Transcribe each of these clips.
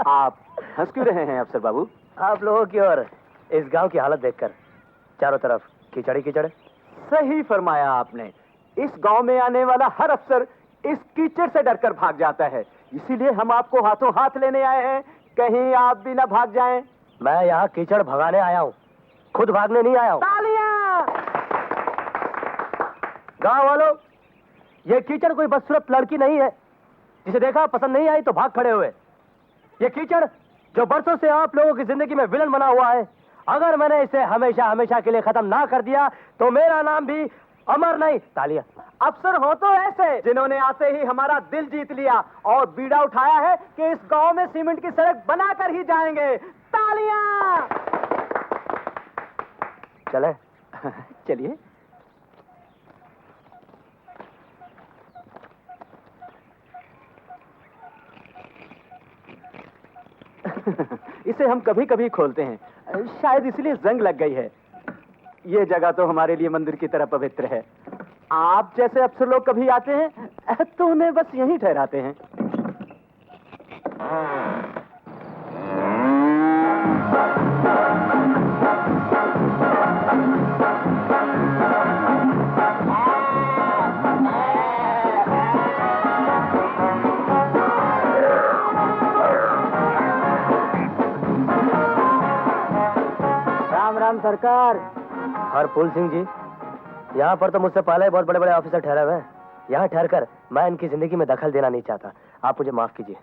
आप हंस क्यों रहे हैं अफसर बाबू? आप लोगों की और इस गांव की हालत देखकर। चारों तरफ कीचड़ ही कीचड़। सही फरमाया आपने। इस गांव में आने वाला हर अफसर इस कीचड़ से डरकर भाग जाता है। इसीलिए हम आपको हाथों हाथ लेने आए हैं, कहीं आप भी ना भाग जाएं। मैं यहाँ कीचड़ भगाने आया हूँ, खुद भागने नहीं आया हूँ। तालियां! गांव वालों, ये कीचड़ कोई बदसूरत लड़की नहीं है जिसे देखा पसंद नहीं आई तो भाग खड़े हुए। ये कीचड़ जो बरसों से आप लोगों की जिंदगी में विलन बना हुआ है, अगर मैंने इसे हमेशा हमेशा के लिए खत्म ना कर दिया तो मेरा नाम भी अमर नहीं। तालियां। अफसर हो तो ऐसे जिन्होंने आते ही हमारा दिल जीत लिया और बीड़ा उठाया है कि इस गांव में सीमेंट की सड़क बनाकर ही जाएंगे। तालियां! चले? चलिए। इसे हम कभी कभी खोलते हैं, शायद इसलिए जंग लग गई है। ये जगह तो हमारे लिए मंदिर की तरह पवित्र है। आप जैसे अफसर लोग कभी आते हैं तो उन्हें बस यहीं ठहराते हैं। राम राम सरकार। हरफूल सिंह जी, यहाँ पर तो मुझसे पहले ही बहुत बड़े बड़े ऑफिसर ठहरे हुए हैं। यहाँ ठहरकर मैं इनकी जिंदगी में दखल देना नहीं चाहता। आप मुझे माफ कीजिए।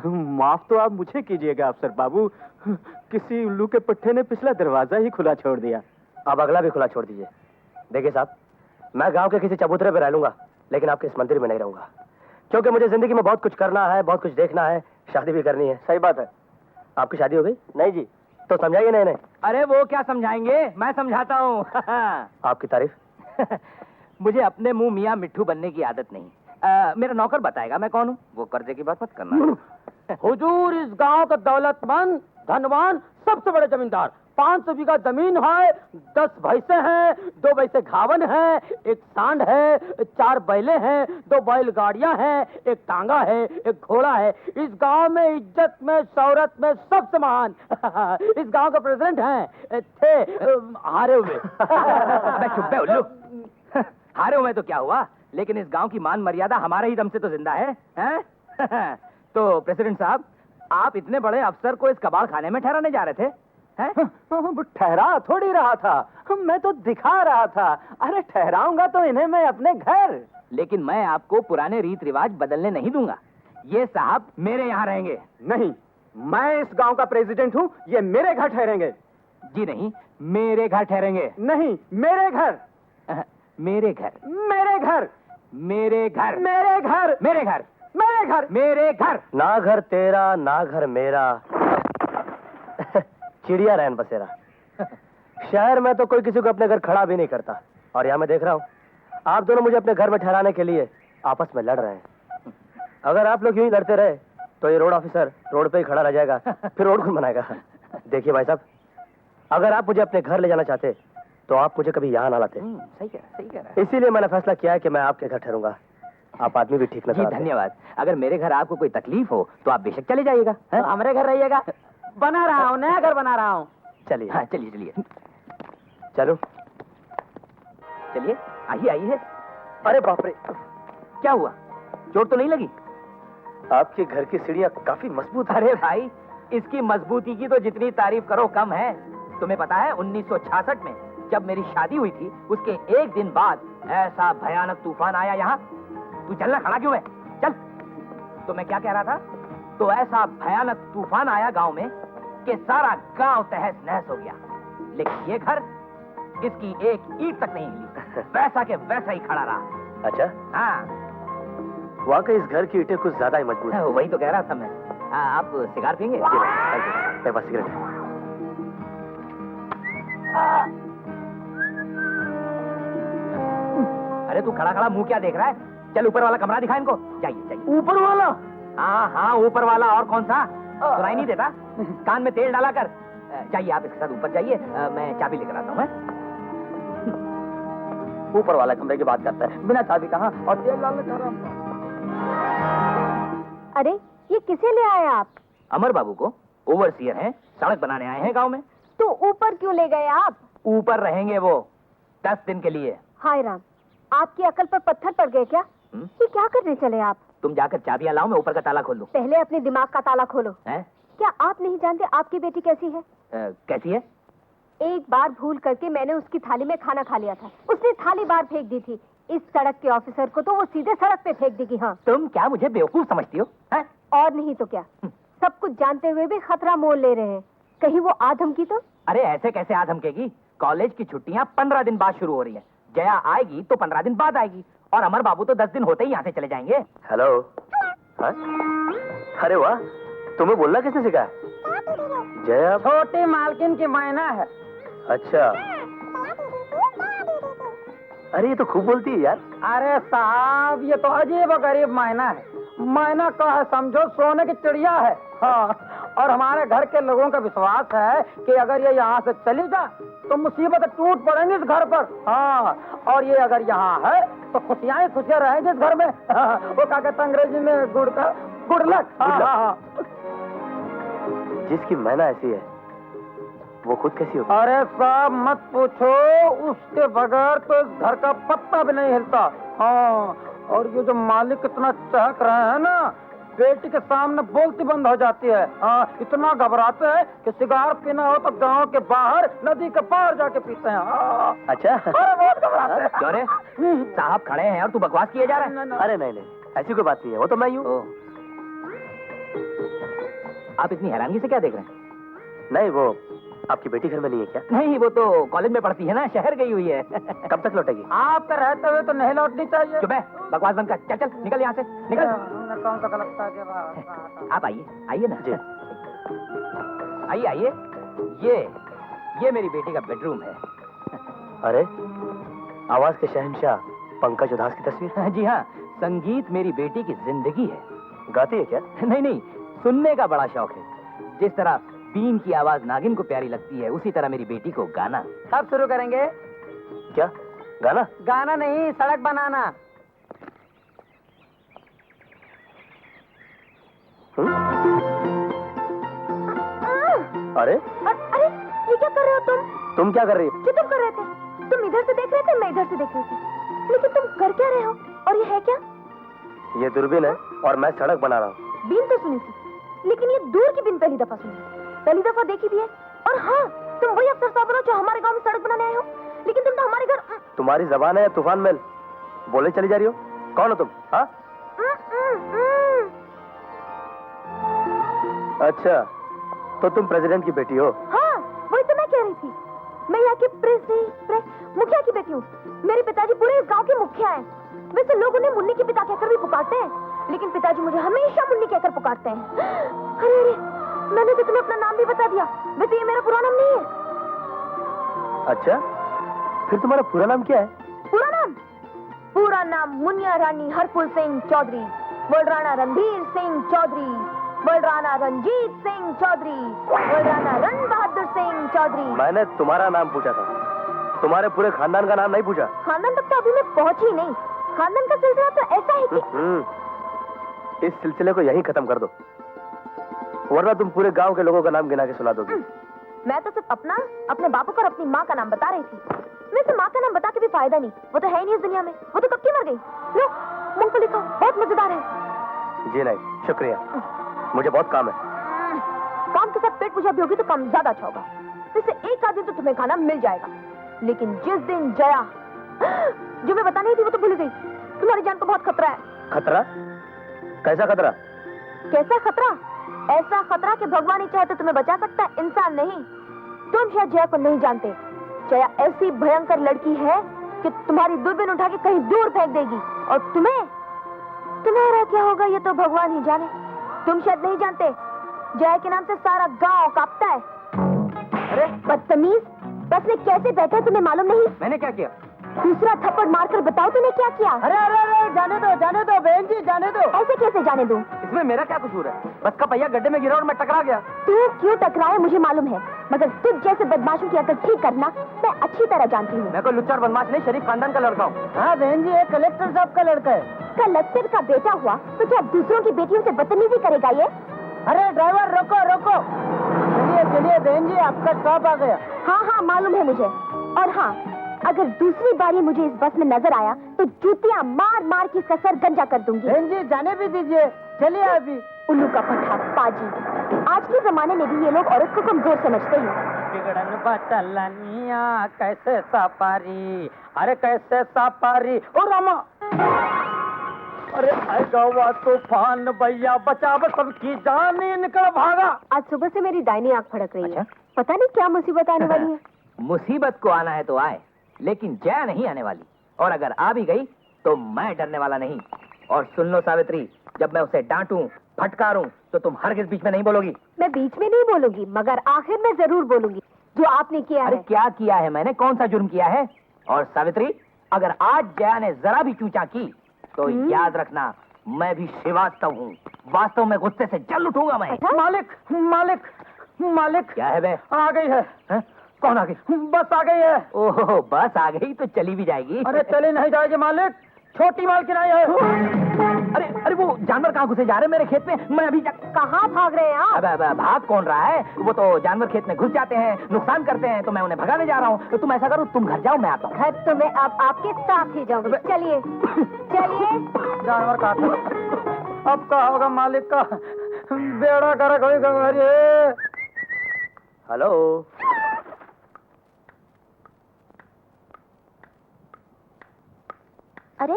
माफ तो आप मुझे कीजिएगा अफसर बाबू। किसी उल्लू के पट्टे ने पिछला दरवाजा ही खुला छोड़ दिया। अब अगला भी खुला छोड़ दीजिए। देखिए साहब, मैं गांव के किसी चबूतरे पे रह लूंगा, लेकिन आपके इस मंदिर में नहीं रहूंगा, क्योंकि मुझे जिंदगी में बहुत कुछ करना है, बहुत कुछ देखना है, शादी भी करनी है। सही बात है। आपकी शादी हो गई? नहीं जी। तो समझाइए। नहीं नहीं। अरे वो क्या समझाएंगे, मैं समझाता हूँ। आपकी तारीफ। मुझे अपने मुंह मियाँ मिट्ठू बनने की आदत नहीं। मेरा नौकर बताएगा मैं कौन हूँ। वो कर्जे की बात मत करना। हुजूर, इस गांव का दौलतमंद, धनवान, सबसे बड़े जमींदार। 500 बीघा जमीन है, 10 भैंसे हैं, 2 भैंसे घावन है, 1 सांड है, 4 बैले हैं, 2 बैलगाड़ियां हैं, 1 टांगा है, 1 घोड़ा है। इस गांव में इज्जत में, शौहरत में सबसे महान इस गांव का प्रेसिडेंट हैं, थे हारे हुए। चुप बे उल्लू। हारे हुए तो क्या हुआ, लेकिन इस गांव की मान मर्यादा हमारे ही दम से तो जिंदा है, हैं? तो प्रेसिडेंट साहब, आप इतने बड़े अफसर को इस कबाड़ खाने में ठहराने जा रहे थे? ठहरा थोड़ी रहा था, मैं तो दिखा रहा था। अरे ठहराऊंगा तो इन्हें मैं अपने घर। लेकिन मैं आपको पुराने रीत रिवाज बदलने नहीं दूंगा। ये साहब मेरे यहाँ रहेंगे। नहीं, मैं इस गांव का प्रेसिडेंट हूँ, ये मेरे घर ठहरेंगे। जी नहीं, मेरे घर ठहरेंगे। नहीं, मेरे घर। मेरे घर। मेरे घर। मेरे घर। मेरे घर। मेरे घर। मेरे घर। मेरे घर। ना घर तेरा, ना घर मेरा, चिड़िया रैन बसेरा। शहर में तो कोई किसी को अपने घर खड़ा भी नहीं करता, और यहाँ मैं देख रहा हूँ आप दोनों मुझे अपने घर में ठहराने के लिए आपस में लड़ रहे हैं। अगर आप लोग यूं ही लड़ते रहे तो ये रोड ऑफिसर रोड पे ही खड़ा रह जाएगा, फिर रोड कौन बनाएगा? देखिए भाई साहब, अगर आप मुझे अपने घर ले जाना चाहते तो आप मुझे कभी यहाँ ना लाते। सही कह रहा है। इसीलिए मैंने फैसला किया है कि मैं आपके घर ठहरूंगा। आप आदमी भी ठीक जी धन्यवाद। अगर मेरे घर आपको कोई तकलीफ हो तो आप बेशक चले जाइएगा। तो हमारे घर रहिएगा। बना रहा हूँ, नया घर बना रहा हूँ। चलिए। हाँ चलिए चलिए। चलो चलिए, आइए आइए। अरे बाप रे, क्या हुआ, चोट तो नहीं लगी? आपके घर की सीढ़ियाँ काफी मजबूत है। अरे भाई, इसकी मजबूती की तो जितनी तारीफ करो कम है। तुम्हें पता है 1966 में जब मेरी शादी हुई थी, उसके 1 दिन बाद ऐसा भयानक तूफान आया यहाँ। तू चलना, खड़ा क्यों है? चल। तो मैं क्या कह रहा था, तो ऐसा भयानक तूफान आया गांव में कि सारा गांव तहस नहस हो गया, लेकिन ये घर, इसकी एक ईंट तक नहीं हिली, वैसा के वैसा ही खड़ा रहा। अच्छा? हाँ, वाकई इस घर की ईंटें कुछ ज्यादा ही मजबूत है। वही तो कह रहा था मैं। आप सिगार पियेंगे? मेरे पास सिगरेट है। अरे तू खड़ा खड़ा मुंह क्या देख रहा है? चल ऊपर वाला कमरा दिखा इनको। जाइए जाइए। ऊपर वाला? हाँ हाँ, ऊपर वाला, और कौन सा? सुनाई नहीं देता? कान में तेल डाला कर। जाइए आप इसके साथ ऊपर जाइए, मैं चाबी लेकर आता हूँ। ऊपर वाला कमरे की बात करता है, बिना चाबी कहाँ और तेल डालने का रहा। अरे ये किसे ले आए आप? अमर बाबू को, ओवरसीयर हैं, सड़क बनाने आए हैं गांव में। तो ऊपर क्यों ले गए आप? ऊपर रहेंगे वो 10 दिन के लिए। हाय राम, आपकी अकल पर पत्थर पड़ गए क्या? ये क्या करने चले आप? तुम जाकर चाबियां लाओ, मैं ऊपर का ताला खोल दूं। पहले अपने दिमाग का ताला खोलो। हैं? क्या आप नहीं जानते आपकी बेटी कैसी है? कैसी है? एक बार भूल करके मैंने उसकी थाली में खाना खा लिया था, उसने थाली बाहर फेंक दी थी। इस सड़क के ऑफिसर को तो वो सीधे सड़क पे फेंक देगी। हाँ, तुम क्या मुझे बेवकूफ समझती हो? हैं? और नहीं तो क्या, सब कुछ जानते हुए भी खतरा मोल ले रहे हैं। कहीं वो आधमकी तो? अरे ऐसे कैसे आधमकेगी? कॉलेज की छुट्टियां 15 दिन बाद शुरू हो रही है। जया आएगी तो 15 दिन बाद आएगी, और अमर बाबू तो 10 दिन होते ही यहाँ से चले जाएंगे। हेलो। हाँ? अरे वाह, तुम्हें बोलना किसने सिखाया? जया। छोटी मालकिन की मैना है। अच्छा, अरे ये तो खूब बोलती है यार। अरे साहब, ये तो अजीब और गरीब मैना है। मैना का है समझो सोने की चिड़िया है। हाँ, और हमारे घर के लोगों का विश्वास है कि अगर ये यहाँ से चली जाए तो मुसीबत टूट पड़ेंगी इस घर पर। हाँ, और ये अगर यहाँ है तो खुशियाँ ही खुशियाँ रहेंगी इस घर में। हाँ, वो क्या कहते हैं अंग्रेजी में, गुड लक। हाँ। जिसकी मैना ऐसी है वो खुद कैसी होगी? अरे साहब मत पूछो, उसके बगैर तो इस घर का पत्ता भी नहीं हिलता। हाँ, और ये जो मालिक इतना चहक रहे हैं ना, बेटी के सामने बोलती बंद हो जाती है। हाँ, इतना घबराते हैं कि सिगार पीना हो तो गांव के बाहर नदी के पार जाके पीते हैं। हाँ। अच्छा। अरे बहुत घबराते हैं। क्यों रे? साहब खड़े हैं और तू बकवास किए जा रहा है। अरे नहीं, ऐसी कोई बात नहीं है, वो तो मैं ही हूँ। आप इतनी हैरानगी से क्या देख रहे हैं? नहीं, वो आपकी बेटी घर में नहीं है क्या? नहीं, वो तो कॉलेज में पढ़ती है ना, शहर गई हुई है। कब तक लौटेगी? आपका रहते हुए तो नहीं लौटनी चाहिए। चुप है, बकवास बंद कर। चल चल निकल यहाँ से, निकल। कौन सा लगता है? आप आइए ना जी। आइए। ये मेरी बेटी का बेडरूम है। अरे, आवाज के शहंशाह पंकज उधास की तस्वीर। जी हाँ, संगीत मेरी बेटी की जिंदगी है। गाती है क्या? नहीं, सुनने का बड़ा शौक है। जिस तरह बीन की आवाज नागिन को प्यारी लगती है, उसी तरह मेरी बेटी को गाना। कब शुरू करेंगे? क्या गाना? गाना नहीं, सड़क बनाना। अरे अरे ये क्या कर रहे हो तुम क्या कर रही हो? जो तुम कर रहे थे, तुम इधर से देख रहे थे, मैं इधर से देख रही थी, लेकिन तुम कर क्या रहे हो? और ये है क्या? ये दूरबीन है और मैं सड़क बना रहा हूँ। बीन तो सुनी थी, लेकिन ये दूर की बीन पहली दफा सुनी, पहली दफा देखी भी है। और हाँ, तुम वही अफसर साहब हो जो हमारे गांव में सड़क बनाने आए हो, लेकिन तुम तो हमारे घर। तुम्हारी जबान है तूफान मेल, बोले चली जा रही हो। कौन हो तुम? हाँ, अच्छा, तो तुम प्रेसिडेंट की बेटी हो? हाँ, वही तो मैं कह रही थी। मैं यहाँ की मुखिया की बेटी हूँ। मेरे पिताजी पूरे इस गांव के मुखिया हैं। वैसे लोग उन्हें मुन्नी के पिता कहकर भी पुकारते हैं, लेकिन पिताजी मुझे हमेशा मुन्नी कहकर पुकारते हैं। अरे, मैंने तो तुम्हें अपना नाम भी बता दिया। वैसे ये मेरा पूरा नाम नहीं है। अच्छा, फिर तुम्हारा पूरा नाम क्या है? पूरा नाम मुनिया रानी हरफुल सिंह चौधरी, बलराना रणधीर सिंह चौधरी, बलराना रंजीत सिंह चौधरी, बलराना रण बहादुर सिंह चौधरी। मैंने तुम्हारा नाम पूछा था, तुम्हारे पूरे खानदान का नाम नहीं पूछा। खानदान तक तो अभी मैं पहुंची नहीं। खानदान का सिलसिला तो ऐसा है कि इस सिलसिले को यहीं खत्म कर दो, वरना तुम पूरे गांव के लोगों का नाम गिना के सुना दोगे। मैं तो सिर्फ अपना, अपने बापू को और अपनी माँ का नाम बता रही थी। वैसे माँ का नाम बता के भी फायदा नहीं, वो तो है ही नहीं इस दुनिया में। वो तो कब की मर गई। लो, मूंगफली खाओ, बहुत मजेदार है। जी नहीं, शुक्रिया, मुझे बहुत काम है। काम के साथ पेट पूजा भी होगी तो काम ज्यादा अच्छा होगा। वैसे एक आध दिन तो तुम्हें खाना मिल जाएगा, लेकिन जिस दिन जया, जो मैं बतानी थी वो तो भूल गई। तुम्हारी जान को बहुत खतरा है। खतरा? कैसा खतरा? कैसा खतरा? ऐसा खतरा कि भगवान ही चाहे तो तुम्हें बचा सकता है, इंसान नहीं। तुम शायद जया को नहीं जानते। जया ऐसी भयंकर लड़की है कि तुम्हारी दूरबीन उठा के कहीं दूर फेंक देगी, और तुम्हारा क्या होगा ये तो भगवान ही जाने। तुम शायद नहीं जानते, जया के नाम से सारा गांव कांपता है। अरे बदतमीज, बस में कैसे बैठे तुम्हें मालूम नहीं? मैंने क्या किया? दूसरा थप्पड़ मारकर बताओ तूने क्या किया? अरे, जाने दो, बहन जी जाने दो। ऐसे कैसे जाने दूं? इसमें मेरा क्या कसूर है? बस का पहिया गड्ढे में गिरा और मैं टकरा गया। तू क्यों टकराए मुझे मालूम है, मगर तुझ जैसे बदमाशों की अकल ठीक करना मैं अच्छी तरह जानती हूँ। मैं कोई लुच्चा और बदमाश नहीं, शरीफ खानदान का लड़का हूँ। हाँ बहन जी, ये कलेक्टर साहब का लड़का है। कलेक्टर का बेटा हुआ तो क्या दूसरों की बेटियों से बदतमीजी करेगा ये? अरे ड्राइवर रोको रोको। चलिए चलिए बहन जी, आपका स्टॉप आ गया। हाँ हाँ मालूम है मुझे। और हाँ, अगर दूसरी बार ये मुझे इस बस में नजर आया तो जूतियां मार मार के इसका सर गंजा कर दूंगी। बहन जी जाने भी दीजिए, चलिए अभी। उल्लू का पट्टा पाजी। आज के जमाने में भी ये लोग औरत को कमजोर समझते हैं। बिगड़न बचलनिया कैसे सपारी, अरे कैसे सपारी। ओ रामा, अरे आई गवा तूफान भैया बचाव सबकी जान, निकल भागा। आज सुबह से मेरी दाहिनी आंख फड़क रही है। अच्छा? पता नहीं क्या मुसीबत आने वाली है। मुसीबत को आना है तो आए, लेकिन जया नहीं आने वाली। और अगर आ भी गई तो मैं डरने वाला नहीं। और सुन लो सावित्री, जब मैं उसे डांटूं फटकारूं तो तुम हरगिज बीच में नहीं बोलोगी। मैं बीच में नहीं बोलूंगी, मगर आखिर में जरूर बोलूंगी जो आपने किया अरे है। क्या किया है मैंने? कौन सा जुर्म किया है? और सावित्री, अगर आज जया ने जरा भी चूचा की तो याद रखना, मैं भी श्रीवास्तव हूँ। वास्तव में गुस्से से जल उठूंगा मैं। अच्छा? मालिक मालिक मालिक, क्या है बे? आ गई है। हैं? कौन आ गई? बस आ गई है। ओह, बस आ गई तो चली भी जाएगी। अरे चले नहीं जाएगी मालिक, छोटी मालकिन आई है। अरे अरे, वो जानवर कहाँ घुसे जा रहे हैं मेरे खेत में? मैं अभी कहाँ भाग रहे हैं आप? अब भाग कौन रहा है? वो तो जानवर खेत में घुस जाते हैं, नुकसान करते हैं, तो मैं उन्हें भगाने जा रहा हूँ। तो तुम ऐसा करो, तुम घर जाओ, मैं आता हूँ। घर तो मैं अब आपके साथ ही जाऊंगी। चलिए चलिए। जानवर काट। अब क्या होगा मालिक का? बेड़ा गर्क होगा। हेलो। अरे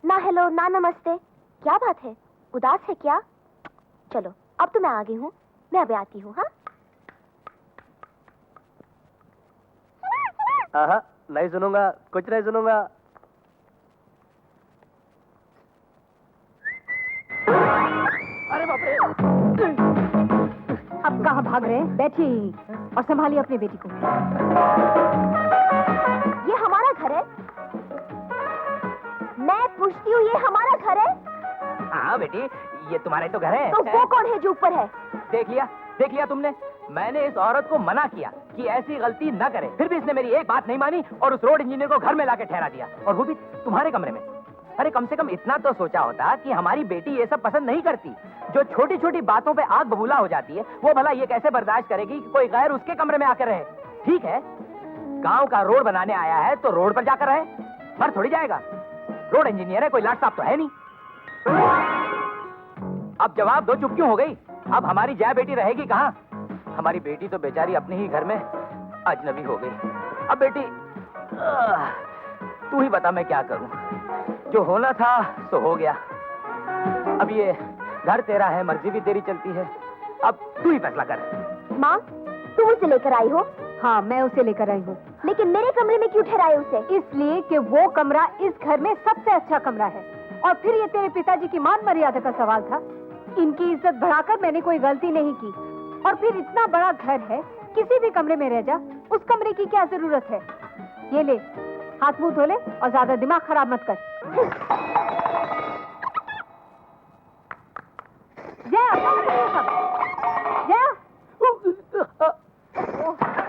ना हेलो ना नमस्ते, क्या बात है? उदास है क्या? चलो अब तो मैं आ गई हूँ, मैं अभी आती हूँ। हाँ नहीं सुनूंगा, कुछ नहीं सुनूंगा। अरे बाप रे। अब कहाँ भाग रहे हैं? बैठिए और संभालिए अपनी बेटी को। ये हमारा घर है। मैं पूछती हूँ, ये हमारा घर है? हाँ बेटी, ये तुम्हारे तो घर है। तो वो कौन है जो ऊपर है? देख लिया तुमने? मैंने इस औरत को मना किया कि ऐसी गलती न करे, फिर भी इसने मेरी एक बात नहीं मानी और उस रोड इंजीनियर को घर में लाके ठहरा दिया, और वो भी तुम्हारे कमरे में। अरे कम से कम इतना तो सोचा होता कि हमारी बेटी ये सब पसंद नहीं करती। जो छोटी छोटी बातों पे आग बबूला हो जाती है, वो भला ये कैसे बर्दाश्त करेगी कि कोई गैर उसके कमरे में आकर रहे? ठीक है, गांव का रोड बनाने आया है तो रोड पर जाकर रहे, मर थोड़ी जाएगा। रोड इंजीनियर है, कोई लाट साहब तो है नहीं। अब जवाब दो, चुप क्यों हो गई? अब हमारी जया बेटी रहेगी कहाँ? हमारी बेटी तो बेचारी अपने ही घर में अजनबी हो गई। अब बेटी तू ही बता मैं क्या करूं? जो होना था सो हो गया। अब ये घर तेरा है, मर्जी भी तेरी चलती है, अब तू ही फैसला कर। माँ, तुम उसे लेकर आई हो? हाँ, मैं उसे लेकर आई हूँ। लेकिन मेरे कमरे में क्यों ठहराए उसे? इसलिए कि वो कमरा इस घर में सबसे अच्छा कमरा है। और फिर ये तेरे पिताजी की मान मर्यादा का सवाल था। इनकी इज्जत बढ़ाकर मैंने कोई गलती नहीं की। और फिर इतना बड़ा घर है, किसी भी कमरे में रह जा, उस कमरे की क्या जरूरत है? ये ले, हाथ मुंह धो ले और ज्यादा दिमाग खराब मत कर। जया, जया,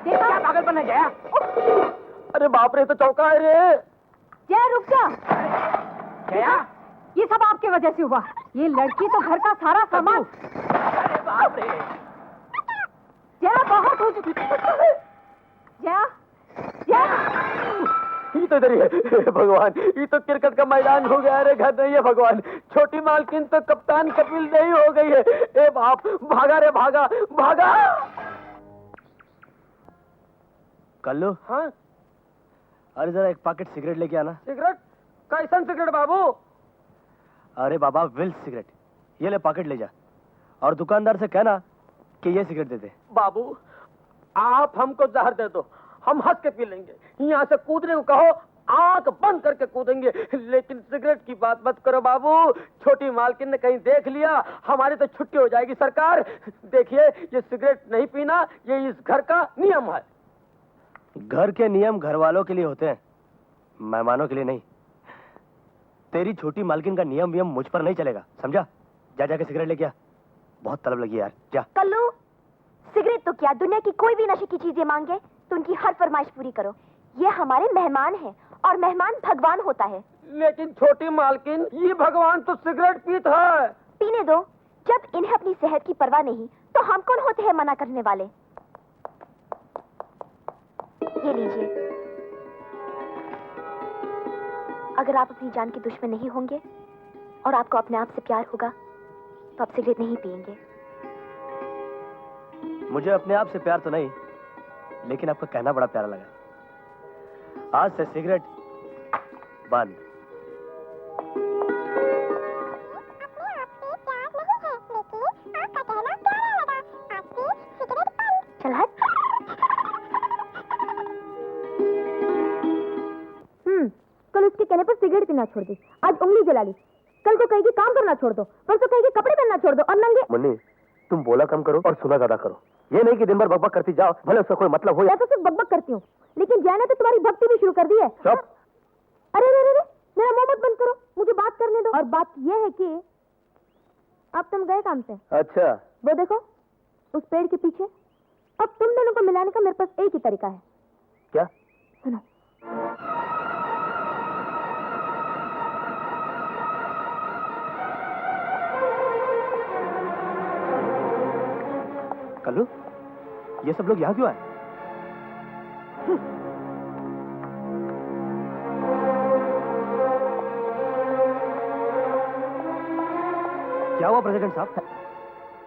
क्या पागलपन है जया? अरे बाप रे, तो चौका है रे। जया रुक जा। जया, ये सब आपके वजह से हुआ। ये लड़की तो घर का सारा सामान। अरे बाप रे। जया बहुत हो चुकी। जया, जया, ये तो इधर ही है। भगवान, ये तो क्रिकेट का मैदान हो गया। अरे घर नहीं है भगवान। छोटी मालकिन तो कप्तान कपिल देव हो गई है। ए बाप, भागा रे भागा भागा। कल्लू, हाँ, अरे जरा एक पैकेट सिगरेट लेके आना। सिगरेट? कैसन सिगरेट बाबू? अरे बाबा, विल्स सिगरेट। ये ले पैकेट ले जा और दुकानदार से कहना कि ये सिगरेट दे दे। बाबू, आप हमको जहर दे दो, हम हंस के पी लेंगे। यहाँ से कूदने को कहो, आंख बंद करके कूदेंगे, लेकिन सिगरेट की बात मत करो बाबू। छोटी मालकिन ने कहीं देख लिया, हमारी तो छुट्टी हो जाएगी। सरकार देखिए, ये सिगरेट नहीं पीना, ये इस घर का नियम है। घर के नियम घर वालों के लिए होते हैं, मेहमानों के लिए नहीं। तेरी छोटी मालकिन का नियम वियम मुझ पर नहीं चलेगा, समझा? जा जाके सिगरेट लेके आ, बहुत तलब लगी यार, जा। कल्लू, सिगरेट तो क्या, दुनिया की कोई भी नशे की चीजें मांगे तो उनकी हर फरमाइश पूरी करो। ये हमारे मेहमान हैं और मेहमान भगवान होता है। लेकिन छोटी मालकिन, ये भगवान तो सिगरेट पीता है। पीने दो, जब इन्हें अपनी सेहत की परवाह नहीं तो हम कौन होते हैं मना करने वाले। ये लीजिए। अगर आप अपनी जान के दुश्मन नहीं होंगे और आपको अपने आप से प्यार होगा तो आप सिगरेट नहीं पिएंगे। मुझे अपने आप से प्यार तो नहीं, लेकिन आपका कहना बड़ा प्यारा लगा। आज से सिगरेट बंद। चल हट। कल उसके कहने पर सिगरेट पीना छोड़ दी, आज उंगली जला ली, कल को कहेगी काम करना छोड़ दो, परसों कहेगी कपड़े पहनना छोड़ दो और नंगे। मुन्नी, तुम बोला कम करो और सुना ज्यादा करो। ये नहीं कि दिन भर बकबक करती जाओ, भले उसका कोई मतलब हो। मैं तो सिर्फ बकबक करती हूँ, लेकिन जया ने तो तुम्हारी भक्ति भी शुरू कर दी है। चुप। अरे अरे अरे, मेरा मुंह मत बंद करो, मुझे बात करने दो। और बात ये है कि अब तुम गए काम पे। अच्छा, वो देखो उस पेड़ के पीछे, अब तुम दोनों को मिलाने का मेरे पास एक ही तरीका है। क्या? सुनो। कल्लू, ये सब लोग यहाँ क्यों आए? क्या हुआ प्रेसिडेंट साहब?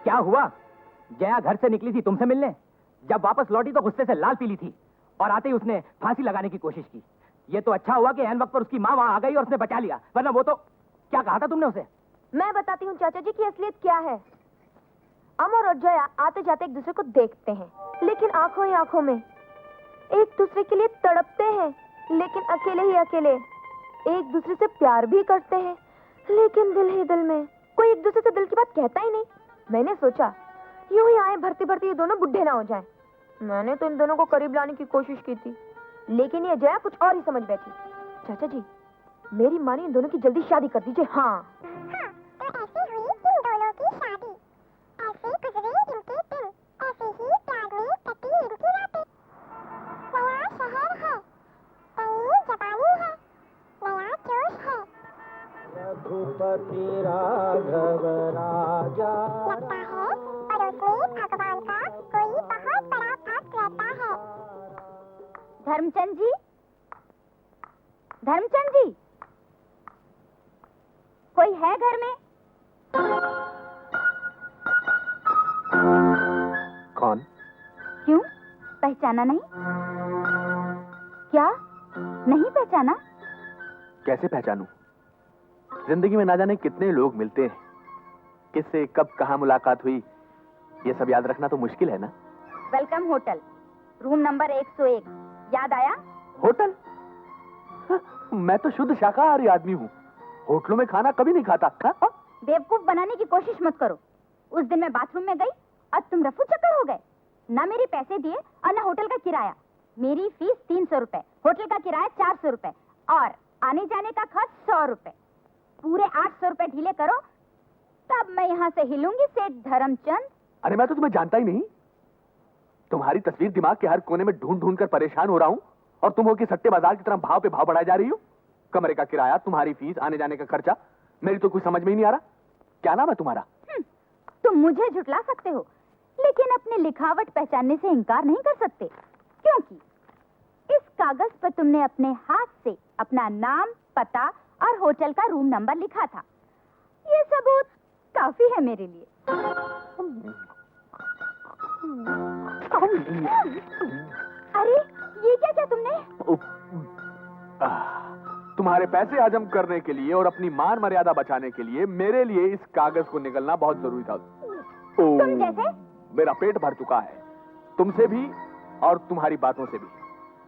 क्या हुआ? जया घर से निकली थी तुमसे मिलने, जब वापस लौटी तो गुस्से से लाल पीली थी और आते ही उसने फांसी लगाने की कोशिश की। ये तो अच्छा हुआ कि ऐन वक्त पर उसकी माँ वहां आ गई और उसने बचा लिया, वरना वो तो। क्या कहा था तुमने उसे? मैं बताती हूँ चाचा जी की असलियत क्या है। अमर और जया आते जाते एक दूसरे को देखते हैं, लेकिन आंखों ही आंखों में एक दूसरे के लिए तड़पते हैं, लेकिन अकेले ही अकेले एक दूसरे से प्यार भी करते हैं, लेकिन दिल ही दिल में कोई एक दूसरे से दिल की बात कहता ही नहीं। मैंने सोचा यूं ही आए भरती भरती ये दोनों बुढ़े ना हो जाएं। मैंने तो इन दोनों को करीब लाने की कोशिश की थी, लेकिन ये जया कुछ और ही समझ बैठी। चाचा जी, मेरी माँ ने इन दोनों की जल्दी शादी कर दीजिए। हाँ, तो ऐसे हुई इन दोनों की शादी, ऐसे गुजरे इनके दिन, ऐसे ही प्यार में कटी इनकी रातें। नया शहर है, नई जवानी है, नया जोश है। रघुपति राघव राजा। लगता है पड़ोस में भगवान का कोई बहुत बड़ा भक्त रहता है। धर्मचंद जी, धर्मचंद जी, कोई है घर में? कौन? क्यों, पहचाना नहीं? क्या नहीं पहचाना? कैसे पहचानूं? जिंदगी में ना जाने कितने लोग मिलते हैं, किससे कब कहाँ मुलाकात हुई, ये सब याद रखना तो मुश्किल है ना। वेलकम होटल, रूम नंबर 101, याद आया? होटल? मैं तो शुद्ध शाकाहारी आदमी हूँ, होटलों में खाना कभी नहीं खाता। हाँ? बेवकूफ बनाने की कोशिश मत करो। उस दिन मैं बाथरूम में गई और तुम रफू चक्कर हो गए। ना मेरे पैसे दिए और ना होटल का किराया। मेरी फीस 300 रुपए, होटल का किराया 400 रुपए और आने जाने का खर्च 100 रुपए। पूरे 800 रुपए ढीले करो, तब मैं यहाँ से हिलूंगी सेठ धर्मचंद। अरे मैं तो तुम्हें जानता ही नहीं। तुम्हारी तस्वीर दिमाग के हर कोने में ढूंढ ढूंढ कर परेशान हो रहा हूँ और तुम हो कि सट्टे बाजार की तरह भाव पे भाव बढ़ाई जा रही हो। कमरे का किराया, तुम्हारी फीस, आने जाने का खर्चा, मेरी तो कुछ समझ में ही नहीं आ रहा। क्या नाम है तुम्हारा? तुम मुझे झुटला सकते हो, लेकिन अपने लिखावट पहचानने से इनकार नहीं कर सकते, क्योंकि इस कागज पर तुमने अपने हाथ से अपना नाम, पता और होटल का रूम नंबर लिखा था। ये सबूत काफी है मेरे लिए। अरे ये क्या किया तुमने? तुम्हारे पैसे हजम करने के लिए और अपनी मान मर्यादा बचाने के लिए मेरे लिए इस कागज को निकलना बहुत जरूरी था। तुम जैसे? मेरा पेट भर चुका है, तुमसे भी और तुम्हारी बातों से भी।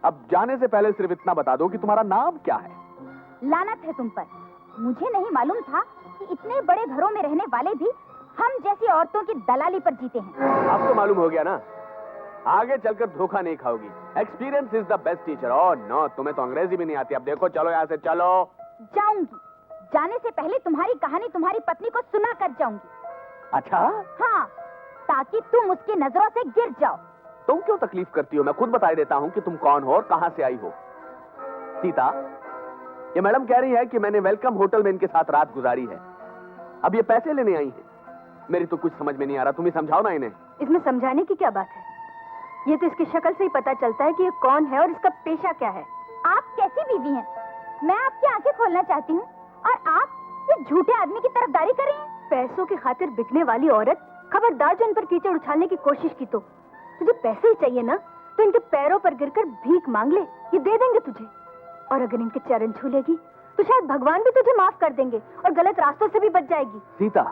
अब जाने से पहले सिर्फ इतना बता दो कि तुम्हारा नाम क्या है। लानत है तुम पर। मुझे नहीं मालूम था कि इतने बड़े घरों में रहने वाले भी हम जैसी औरतों की दलाली पर जीते हैं। अब तो मालूम हो गया ना, आगे चलकर धोखा नहीं खाओगी। Experience is the best teacher. और नो, तुम्हें तो अंग्रेजी भी नहीं आती। अब देखो, चलो यहाँ से चलो। जाऊंगी, जाने से पहले तुम्हारी कहानी तुम्हारी पत्नी को सुना कर जाऊंगी। अच्छा, हाँ, ताकि तुम उसकी नजरों से गिर जाओ। तुम क्यों तकलीफ करती हो? मैं खुद बता देता हूँ कि तुम कौन हो और कहां से आई हो। सीता, ये मैडम कह रही है कि मैंने वेलकम होटल में इनके साथ रात गुजारी है। अब ये पैसे लेने आई हैं। मेरी तो कुछ समझ में नहीं आ रहा, तुम ही समझाओ ना इन्हें। इसमें समझाने की क्या बात है? ये तो इसकी शक्ल से ही पता चलता है कि ये कौन है और इसका पेशा क्या है। आप कैसी बीवी हैं? मैं आपकी आंखें खोलना चाहती हूँ और आप ये झूठे आदमी की तरफदारी कर रही हैं। पैसों की खातिर बिकने वाली औरत, खबरदार जो इन पर कीचड़ उछालने की कोशिश की तो तुझे पैसे ही चाहिए ना, तो इनके पैरों पर गिरकर भीख मांग ले, ये दे देंगे तुझे। और अगर इनके चरण छू लेगी तो शायद भगवान भी तुझे माफ कर देंगे और गलत रास्तों से भी बच जाएगी। सीता,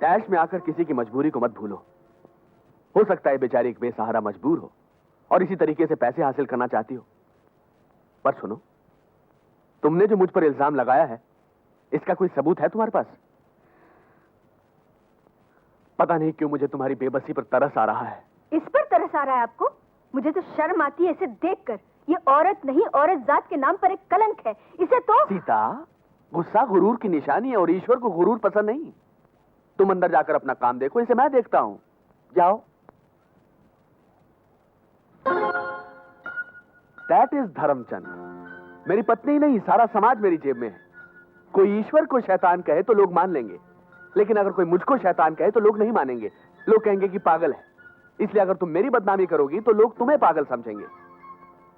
टैश में आकर किसी की मजबूरी को मत भूलो। हो सकता है बेचारी एक बेसहारा मजबूर हो और इसी तरीके से पैसे हासिल करना चाहती हो। पर सुनो, तुमने जो मुझ पर इल्जाम लगाया है, इसका कोई सबूत है तुम्हारे पास? पता नहीं क्यों मुझे तुम्हारी बेबसी पर तरस आ रहा है। इस पर तरस आ रहा है आपको? मुझे तो शर्म आती है इसे देखकर। ये औरत नहीं, औरत जात के नाम पर एक कलंक है। इसे तो सीता, गुस्सा गुरूर की निशानी है और ईश्वर को गुरूर पसंद नहीं। तुम अंदर जाकर अपना काम देखो, इसे मैं देखता हूं। जाओ। That is Dharamchand. मेरी पत्नी नहीं, सारा समाज मेरी जेब में है। कोई ईश्वर को शैतान कहे तो लोग मान लेंगे, लेकिन अगर कोई मुझको शैतान कहे तो लोग नहीं मानेंगे। लोग कहेंगे कि पागल है। इसलिए अगर तुम मेरी बदनामी करोगी तो लोग तुम्हें पागल समझेंगे।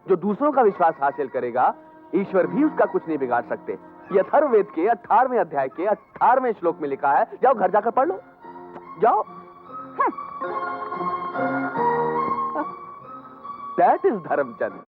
जो दूसरों का विश्वास हासिल करेगा, ईश्वर भी उसका कुछ नहीं बिगाड़ सकते। यह अथर्ववेद के 18वें अध्याय के 18वें श्लोक में लिखा है। जाओ, घर जाकर पढ़ लो। जाओ। That is Dharmchand.